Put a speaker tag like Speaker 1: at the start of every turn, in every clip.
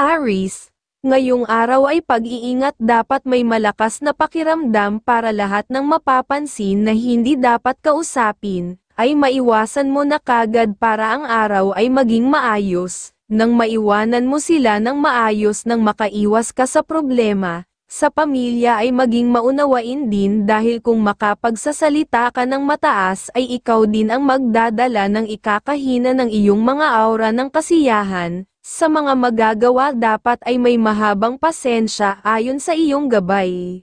Speaker 1: Aries, ngayong araw ay pag-iingat, dapat may malakas na pakiramdam para lahat ng mapapansin na hindi dapat kausapin, ay maiwasan mo na kagad para ang araw ay maging maayos, nang maiwanan mo sila ng maayos nang makaiwas ka sa problema. Sa pamilya ay maging maunawain din dahil kung makapagsasalita ka ng mataas ay ikaw din ang magdadala ng ikakahina ng iyong mga aura ng kasiyahan. Sa mga magagawa dapat ay may mahabang pasensya ayon sa iyong gabay.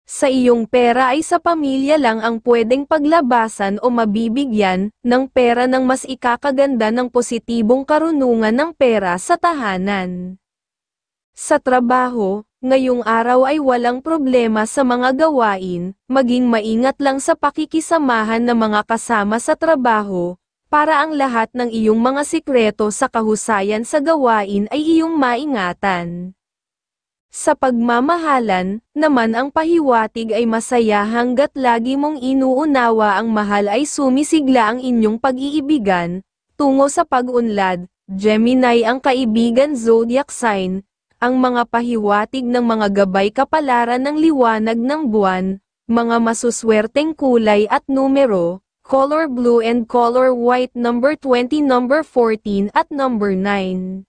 Speaker 1: Sa iyong pera ay sa pamilya lang ang pwedeng paglabasan o mabibigyan ng pera ng mas ikakaganda ng positibong karunungan ng pera sa tahanan. Sa trabaho, ngayong araw ay walang problema sa mga gawain, maging maingat lang sa pakikisamahan ng mga kasama sa trabaho, para ang lahat ng iyong mga sikreto sa kahusayan sa gawain ay iyong maingatan. Sa pagmamahalan, naman ang pahiwatig ay masaya hanggat lagi mong inuunawa ang mahal ay sumisigla ang inyong pag-iibigan, tungo sa pag-unlad, Gemini ang kaibigan zodiac sign, ang mga pahiwatig ng mga gabay kapalaran ng liwanag ng buwan, mga masuswerteng kulay at numero, color blue and color white, number 20, number 14 at number 9.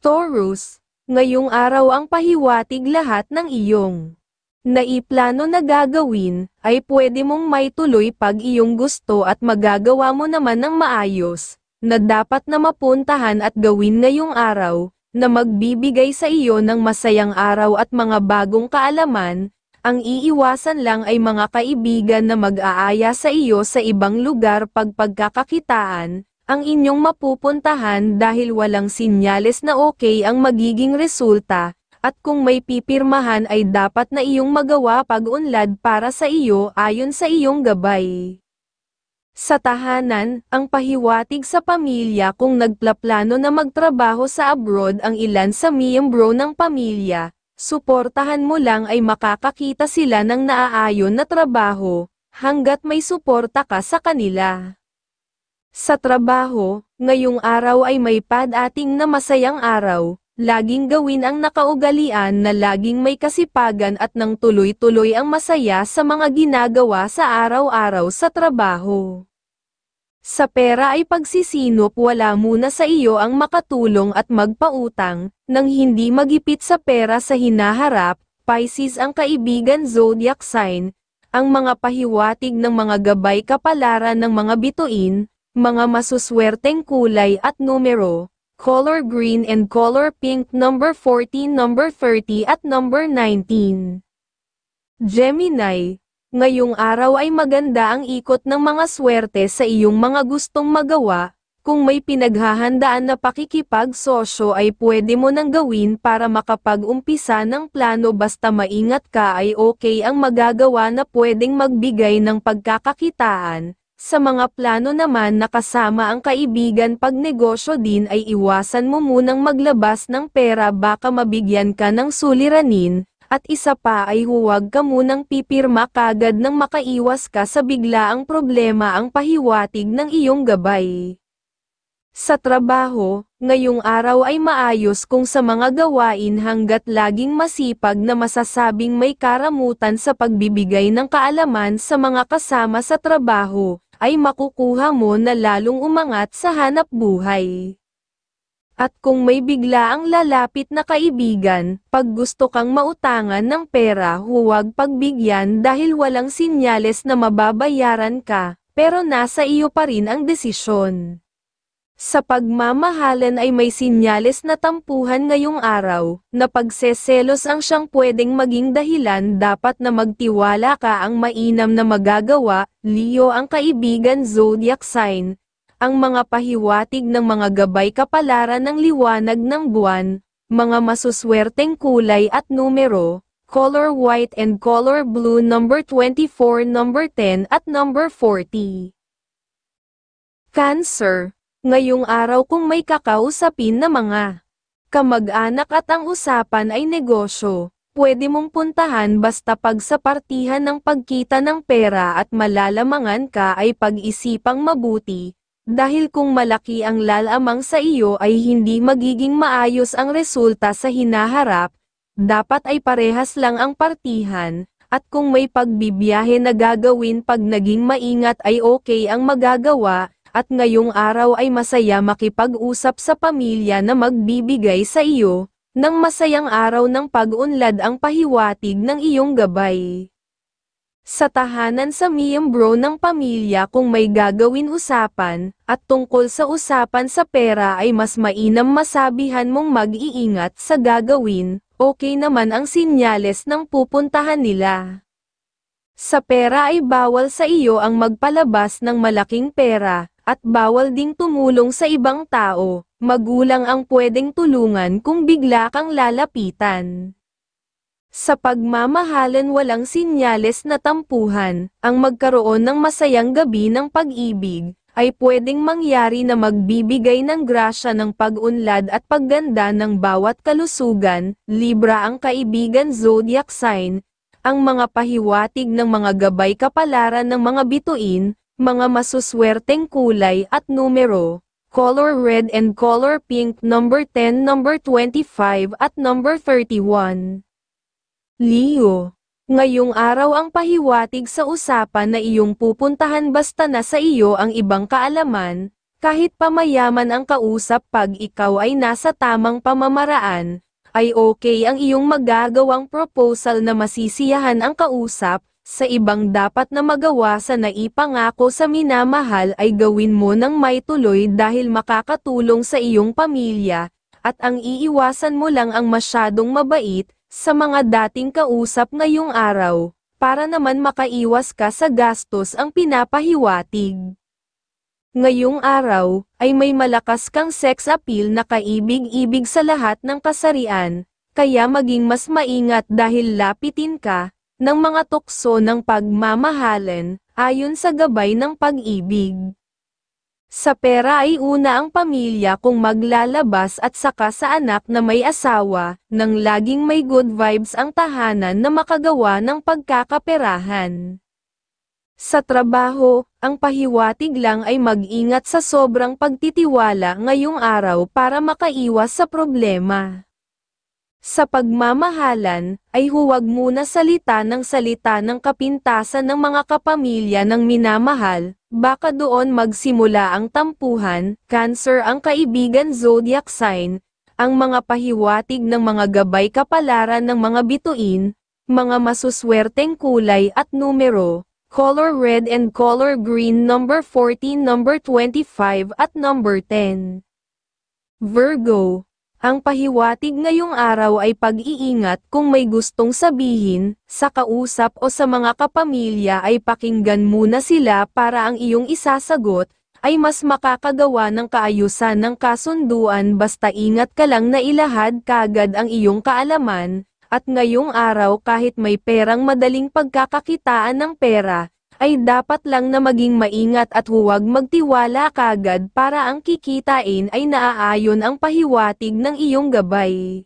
Speaker 1: Taurus, ngayong araw ang pahiwatig lahat ng iyong naiplano na gagawin, ay pwede mong maituloy pag iyong gusto at magagawa mo naman ng maayos, na dapat na mapuntahan at gawin ngayong araw, na magbibigay sa iyo ng masayang araw at mga bagong kaalaman. Ang iiwasan lang ay mga kaibigan na mag-aaya sa iyo sa ibang lugar pag pagkakakitaan, ang inyong mapupuntahan dahil walang sinyales na okay ang magiging resulta, at kung may pipirmahan ay dapat na iyong magawa pag-unlad para sa iyo ayon sa iyong gabay. Sa tahanan, ang pahiwatig sa pamilya, kung nagplaplano na magtrabaho sa abroad ang ilan sa miyembro ng pamilya, suportahan mo lang ay makakakita sila ng naaayon na trabaho, hanggat may suporta ka sa kanila. Sa trabaho, ngayong araw ay may padating na masayang araw, laging gawin ang nakaugalian na laging may kasipagan at nang tuloy-tuloy ang masaya sa mga ginagawa sa araw-araw sa trabaho. Sa pera ay pagsisinop, wala muna sa iyo ang makatulong at magpautang, nang hindi magipit sa pera sa hinaharap. Pisces ang kaibigan zodiac sign, ang mga pahiwatig ng mga gabay kapalaran ng mga bituin, mga masuswerteng kulay at numero, color green and color pink, number 14, number 30 at number 19. Gemini, ngayong araw ay maganda ang ikot ng mga swerte sa iyong mga gustong magawa. Kung may pinaghahandaan na pakikipagsosyo ay pwede mo nang gawin para makapag-umpisa ng plano, basta maingat ka ay okay ang magagawa na pwedeng magbigay ng pagkakakitaan. Sa mga plano naman na kasama ang kaibigan, pag negosyo din ay iwasan mo munang maglabas ng pera, baka mabigyan ka ng suliranin. At isa pa ay huwag ka munang pipirma kagad nang makaiwas ka sa biglaang problema, ang pahiwatig ng iyong gabay. Sa trabaho, ngayong araw ay maayos kung sa mga gawain, hanggat laging masipag na masasabing may karamutan sa pagbibigay ng kaalaman sa mga kasama sa trabaho, ay makukuha mo na lalong umangat sa hanap buhay. At kung may bigla ang lalapit na kaibigan, pag gusto kang mautangan ng pera, huwag pagbigyan dahil walang sinyales na mababayaran ka, pero nasa iyo pa rin ang desisyon. Sa pagmamahalan ay may sinyales na tampuhan ngayong araw, na pagseselos ang siyang pwedeng maging dahilan, dapat na magtiwala ka, ang mainam na magagawa. Leo ang kaibigan zodiac sign, ang mga pahiwatig ng mga gabay kapalaran ng liwanag ng buwan, mga masuswerteng kulay at numero, color white and color blue, number 24, number 10 at number 40. Cancer, ngayong araw kung may kakausapin na mga kamag-anak at ang usapan ay negosyo, pwede mong puntahan, basta pag sa partihan ng pagkita ng pera at malalamangan ka ay pag-isipang mabuti. Dahil kung malaki ang lalamang sa iyo ay hindi magiging maayos ang resulta sa hinaharap, dapat ay parehas lang ang partihan, at kung may pagbibiyahe na gagawin pag naging maingat ay okay ang magagawa, at ngayong araw ay masaya makipag-usap sa pamilya na magbibigay sa iyo, ng masayang araw ng pag-unlad ang pahiwatig ng iyong gabay. Sa tahanan sa miyembro ng pamilya kung may gagawin usapan, at tungkol sa usapan sa pera ay mas mainam masabihan mong mag-iingat sa gagawin, okay naman ang sinyales ng pupuntahan nila. Sa pera ay bawal sa iyo ang magpalabas ng malaking pera, at bawal ding tumulong sa ibang tao, magulang ang pwedeng tulungan kung bigla kang lalapitan. Sa pagmamahalan walang sinyales na tampuhan, ang magkaroon ng masayang gabi ng pag-ibig, ay pwedeng mangyari na magbibigay ng grasya ng pag-unlad at pagganda ng bawat kalusugan. Libra ang kaibigan zodiac sign, ang mga pahiwatig ng mga gabay kapalaran ng mga bituin, mga masuswerteng kulay at numero, color red and color pink, number 10, number 25 at number 31. Leo, ngayong araw ang pahiwatig sa usapan na iyong pupuntahan basta na sa iyo ang ibang kaalaman, kahit pamayaman ang kausap pag ikaw ay nasa tamang pamamaraan, ay okay ang iyong magagawang proposal na masisiyahan ang kausap. Sa ibang dapat na magawa sa naipangako sa minamahal ay gawin mo ng may tuloy dahil makakatulong sa iyong pamilya, at ang iiwasan mo lang ang masyadong mabait sa mga dating kausap ngayong araw, para naman makaiwas ka sa gastos ang pinapahiwatig. Ngayong araw, ay may malakas kang sex appeal na kaibig-ibig sa lahat ng kasarian, kaya maging mas maingat dahil lapitin ka ng mga tukso ng pagmamahalan, ayon sa gabay ng pag-ibig. Sa pera ay una ang pamilya kung maglalabas at saka sa anak na may asawa, nang laging may good vibes ang tahanan na makagawa ng pagkakaperahan. Sa trabaho, ang pahiwatig lang ay mag-ingat sa sobrang pagtitiwala ngayong araw para makaiwas sa problema. Sa pagmamahalan, ay huwag muna salita ng kapintasan ng mga kapamilya ng minamahal, baka doon magsimula ang tampuhan. Cancer ang kaibigan zodiac sign, ang mga pahiwatig ng mga gabay kapalaran ng mga bituin, mga masuswerteng kulay at numero, color red and color green, number 14, number 25 at number 10. Virgo, ang pahiwatig ngayong araw ay pag-iingat kung may gustong sabihin, sa kausap o sa mga kapamilya ay pakinggan muna sila para ang iyong isasagot, ay mas makakagawa ng kaayusan ng kasunduan basta ingat ka lang na ilahad kagad ang iyong kaalaman, at ngayong araw kahit may perang madaling pagkakakitaan ng pera, ay dapat lang na maging maingat at huwag magtiwala kagad para ang kikitain ay naaayon ang pahiwatig ng iyong gabay.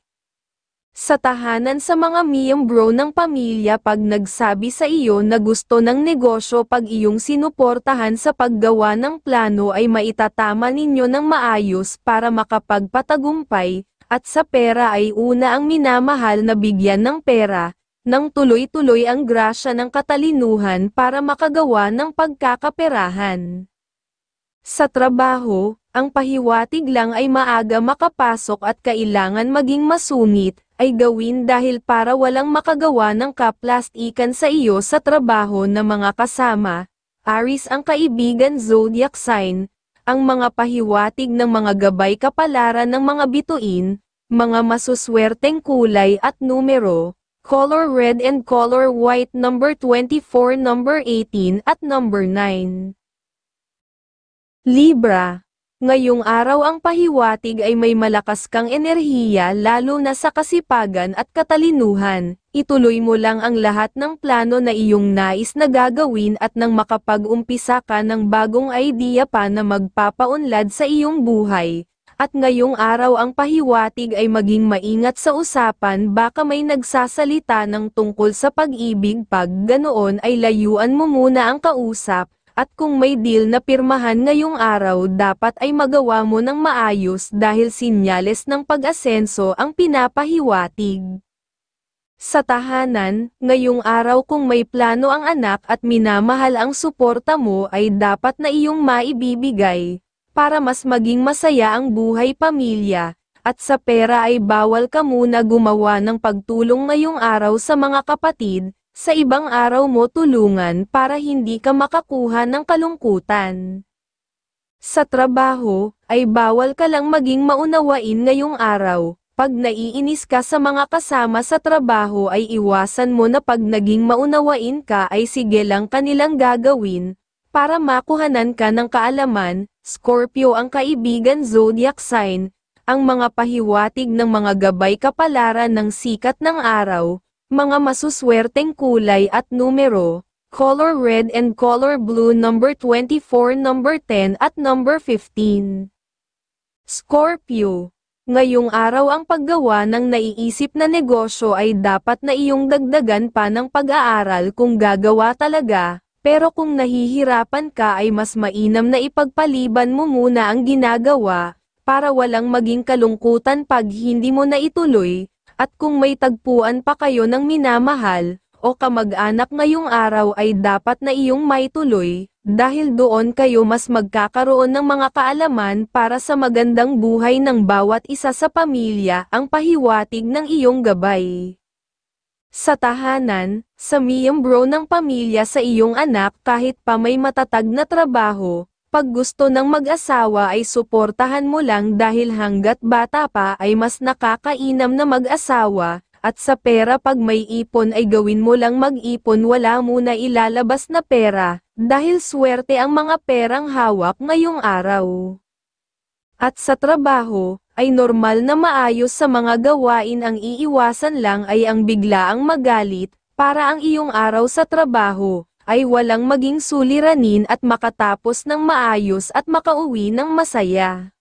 Speaker 1: Sa tahanan sa mga miyembro ng pamilya pag nagsabi sa iyo na gusto ng negosyo pag iyong sinuportahan sa paggawa ng plano ay maitatama ninyo ng maayos para makapagpatagumpay, at sa pera ay una ang minamahal na bigyan ng pera, nang tuloy-tuloy ang grasya ng katalinuhan para makagawa ng pagkakaperahan. Sa trabaho, ang pahiwatig lang ay maaga makapasok at kailangan maging masungit, ay gawin dahil para walang makagawa ng kaplastikan sa iyo sa trabaho ng mga kasama. Aries ang kaibigan zodiac sign, ang mga pahiwatig ng mga gabay kapalaran ng mga bituin, mga masuswerteng kulay at numero, color red and color white, number 24, number 18 at number 9. Libra, ngayong araw ang pahiwatig ay may malakas kang enerhiya lalo na sa kasipagan at katalinuhan. Ituloy mo lang ang lahat ng plano na iyong nais na gagawin at nang makapag-umpisa ka ng bagong idea pa na magpapaunlad sa iyong buhay. At ngayong araw ang pahiwatig ay maging maingat sa usapan baka may nagsasalita ng tungkol sa pag-ibig pag ganoon ay layuan mo muna ang kausap, At kung may deal na pirmahan ngayong araw dapat ay magawa mo ng maayos dahil sinyales ng pag-asenso ang pinapahiwatig. Sa tahanan, ngayong araw kung may plano ang anak at minamahal ang suporta mo ay dapat na iyong maibibigay, para mas maging masaya ang buhay pamilya, at sa pera ay bawal ka muna gumawa ng pagtulong ngayong araw sa mga kapatid, sa ibang araw mo tulungan para hindi ka makakuha ng kalungkutan. Sa trabaho, ay bawal ka lang maging maunawain ngayong araw. Pag naiinis ka sa mga kasama sa trabaho ay iwasan mo na pag naging maunawain ka ay sige lang kanilang gagawin, para makuhanan ka ng kaalaman. Scorpio ang kaibigan zodiac sign, ang mga pahiwatig ng mga gabay kapalaran ng sikat ng araw, mga masuswerteng kulay at numero, color red and color blue number 24, number 10 at number 15. Scorpio, ngayong araw ang paggawa ng naiisip na negosyo ay dapat na iyong dagdagan pa ng pag-aaral kung gagawa talaga, pero kung nahihirapan ka ay mas mainam na ipagpaliban mo muna ang ginagawa, para walang maging kalungkutan pag hindi mo na ituloy, at kung may tagpuan pa kayo ng minamahal, o kamag-anak ngayong araw ay dapat na iyong maituloy, dahil doon kayo mas magkakaroon ng mga kaalaman para sa magandang buhay ng bawat isa sa pamilya, ang pahiwatig ng iyong gabay. Sa tahanan, sa miyembro ng pamilya sa iyong anak kahit pa may matatag na trabaho, pag gusto ng mag-asawa ay suportahan mo lang dahil hanggat bata pa ay mas nakakainam na mag-asawa. At sa pera pag may ipon ay gawin mo lang mag-ipon, wala muna ilalabas na pera, dahil swerte ang mga perang hawak ngayong araw. At sa trabaho, ay normal na maayos sa mga gawain, ang iiwasan lang ay ang biglaang magalit, para ang iyong araw sa trabaho, ay walang maging suliranin at makatapos ng maayos at makauwi ng masaya.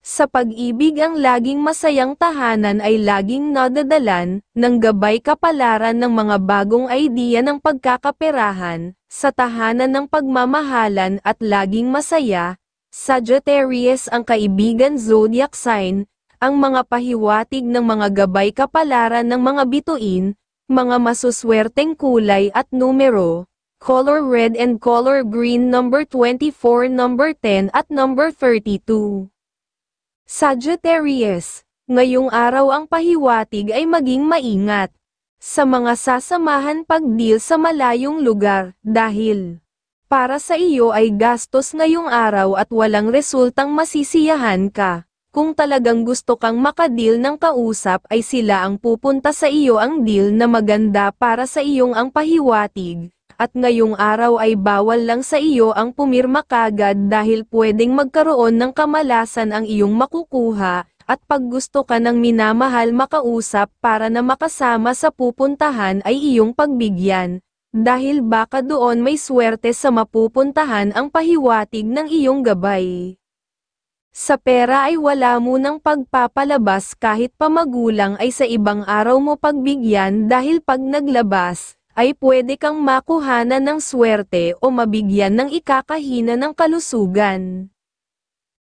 Speaker 1: Sa pag-ibig ang laging masayang tahanan ay laging nadadalan ng gabay kapalaran ng mga bagong idea ng pagkakaperahan, sa tahanan ng pagmamahalan at laging masaya. Sagittarius ang kaibigan zodiac sign, ang mga pahiwatig ng mga gabay kapalaran ng mga bituin, mga masuswerteng kulay at numero, color red and color green number 24, number 10 at number 32. Sagittarius, ngayong araw ang pahiwatig ay maging maingat sa mga sasamahan pag-deal sa malayong lugar, dahil para sa iyo ay gastos ngayong araw at walang resultang masisiyahan ka. Kung talagang gusto kang makadeal ng kausap ay sila ang pupunta sa iyo, ang deal na maganda para sa iyong ang pahiwatig. At ngayong araw ay bawal lang sa iyo ang pumirma kagad dahil pwedeng magkaroon ng kamalasan ang iyong makukuha, at pag gusto ka ng minamahal makausap para na makasama sa pupuntahan ay iyong pagbigyan, dahil baka doon may swerte sa mapupuntahan, ang pahiwatig ng iyong gabay. Sa pera ay wala munang pagpapalabas kahit pa magulang ay sa ibang araw mo pagbigyan, dahil pag naglabas, ay pwede kang makuhanan ng swerte o mabigyan ng ikakahina ng kalusugan.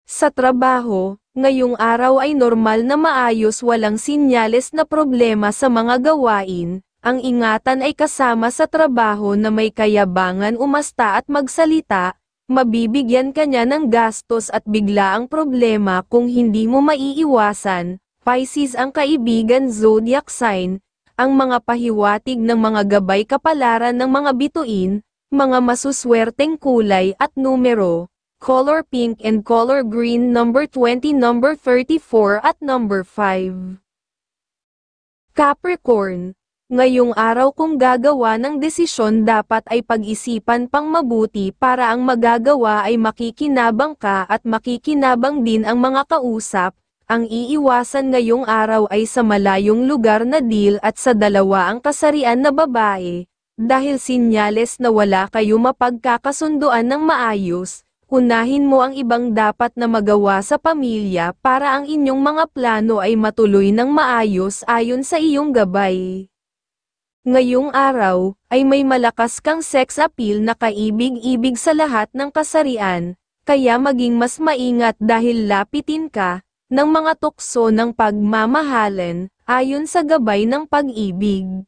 Speaker 1: Sa trabaho, ngayong araw ay normal na maayos, walang sinyales na problema sa mga gawain, ang ingatan ay kasama sa trabaho na may kayabangan umasta at magsalita, mabibigyan ka niya ng gastos at bigla ang problema kung hindi mo maiiwasan. Pisces ang kaibigan zodiac sign, ang mga pahiwatig ng mga gabay kapalaran ng mga bituin, mga masuswerteng kulay at numero, color pink and color green number 20, number 34 at number 5. Capricorn, ngayong araw kung gagawa ng desisyon dapat ay pag-isipan pang mabuti para ang magagawa ay makikinabang ka at makikinabang din ang mga kausap. Ang iiwasan ngayong araw ay sa malayong lugar na deal at sa dalawa ang kasarian na babae, dahil sinyales na wala kayo mapagkakasunduan ng maayos. Unahin mo ang ibang dapat na magawa sa pamilya para ang inyong mga plano ay matuloy ng maayos ayon sa iyong gabay. Ngayong araw, ay may malakas kang sex appeal na kaibig-ibig sa lahat ng kasarian, kaya maging mas maingat dahil lapitin ka ng mga tukso ng pagmamahalan, ayon sa gabay ng pag-ibig.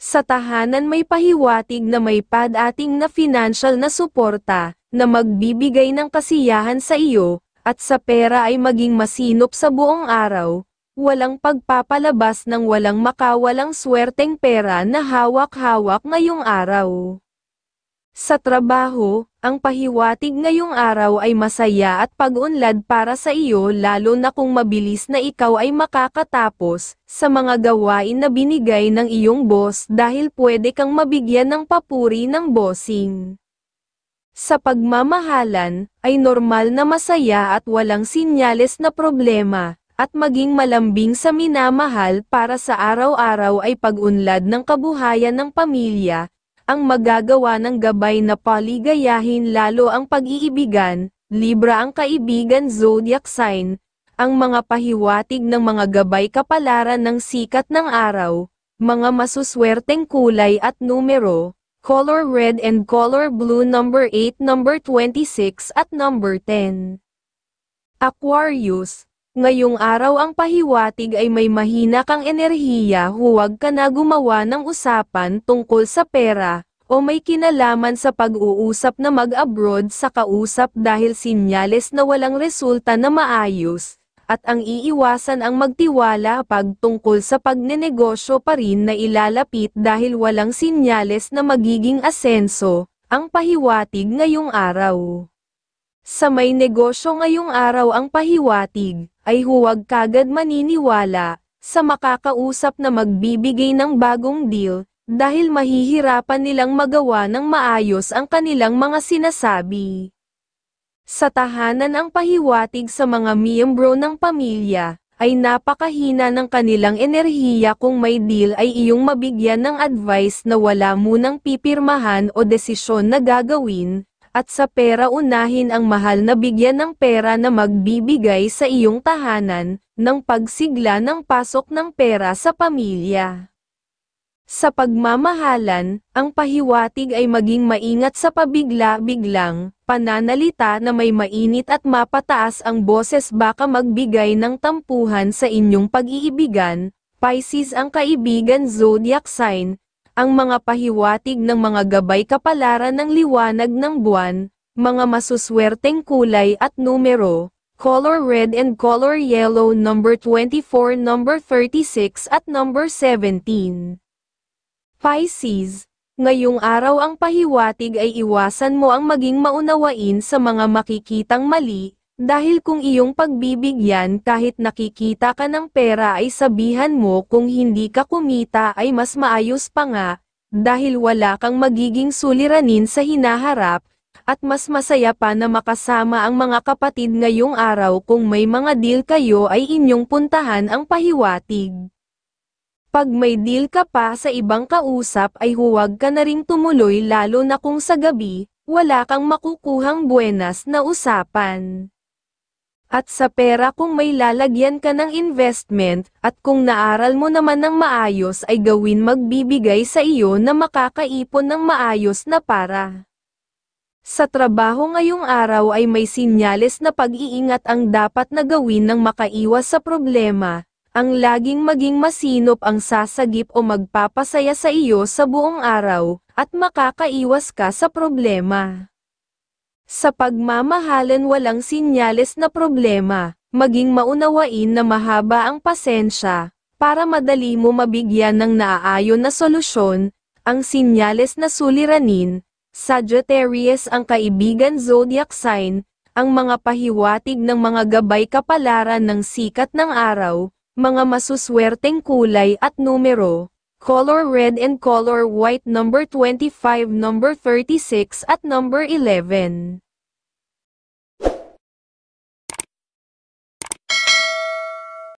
Speaker 1: Sa tahanan may pahiwatig na may padating na financial na suporta, na magbibigay ng kasiyahan sa iyo, at sa pera ay maging masinop sa buong araw. Walang pagpapalabas ng walang makawalang swerteng pera na hawak-hawak ngayong araw. Sa trabaho, ang pahiwatig ngayong araw ay masaya at pag-unlad para sa iyo lalo na kung mabilis na ikaw ay makakatapos sa mga gawain na binigay ng iyong boss dahil pwede kang mabigyan ng papuri ng bossing. Sa pagmamahalan, ay normal na masaya at walang sinyales na problema. At maging malambing sa minamahal para sa araw-araw ay pag-unlad ng kabuhayan ng pamilya, ang magagawa ng gabay na paligayahin lalo ang pag-iibigan, Libra ang kaibigan zodiac sign, ang mga pahiwatig ng mga gabay kapalaran ng sikat ng araw, mga masuswerteng kulay at numero, color red and color blue number 8, number 26 at number 10. Aquarius, ngayong araw ang pahiwatig ay may mahina kang enerhiya, huwag ka na gumawa ng usapan tungkol sa pera, o may kinalaman sa pag-uusap na mag-abroad sa kausap dahil sinyales na walang resulta na maayos, at ang iiwasan ang magtiwala pag tungkol sa pagnenegosyo pa rin na ilalapit dahil walang sinyales na magiging asenso, ang pahiwatig ngayong araw. Sa may negosyo ngayong araw ang pahiwatig, ay huwag kagad maniniwala sa makakausap na magbibigay ng bagong deal, dahil mahihirapan nilang magawa ng maayos ang kanilang mga sinasabi. Sa tahanan ang pahiwatig sa mga miyembro ng pamilya, ay napakahina ng kanilang enerhiya kung may deal ay iyong mabigyan ng advice na wala munang pipirmahan o desisyon na gagawin, at sa pera unahin ang mahal na bigyan ng pera na magbibigay sa iyong tahanan, ng pagsigla ng pasok ng pera sa pamilya. Sa pagmamahalan, ang pahiwatig ay maging maingat sa pabigla-biglang pananalita na may mainit at mapataas ang boses baka magbigay ng tampuhan sa inyong pag-iibigan. Pisces ang kaibigan zodiac sign, ang mga pahiwatig ng mga gabay kapalaran ng liwanag ng buwan, mga masuswerteng kulay at numero, color red and color yellow number 24, number 36 at number 17. Pisces, ngayong araw ang pahiwatig ay iwasan mo ang maging maunawain sa mga makikitang mali, dahil kung iyong pagbibigyan kahit nakikita ka ng pera ay sabihan mo kung hindi ka kumita ay mas maayos pa nga, dahil wala kang magiging suliranin sa hinaharap, at mas masaya pa na makasama ang mga kapatid ngayong araw kung may mga deal kayo ay inyong puntahan ang pahiwatig. Pag may deal ka pa sa ibang kausap ay huwag ka na ring tumuloy lalo na kung sa gabi, wala kang makukuhang buenas na usapan. At sa pera kung may lalagyan ka ng investment, at kung naaral mo naman ng maayos ay gawin magbibigay sa iyo na makakaipon ng maayos na para. Sa trabaho ngayong araw ay may sinyales na pag-iingat ang dapat na gawin nang makaiwas sa problema, ang laging maging masinop ang sasagip o magpapasaya sa iyo sa buong araw, at makakaiwas ka sa problema. Sa pagmamahalan walang sinyales na problema, maging maunawain na mahaba ang pasensya, para madali mo mabigyan ng naaayon na solusyon, ang sinyales na suliranin. Sagittarius ang kaibigan zodiac sign, ang mga pahiwatig ng mga gabay kapalaran ng sikat ng araw, mga masuswerteng kulay at numero, color red and color white number 25, number 36 at number 11.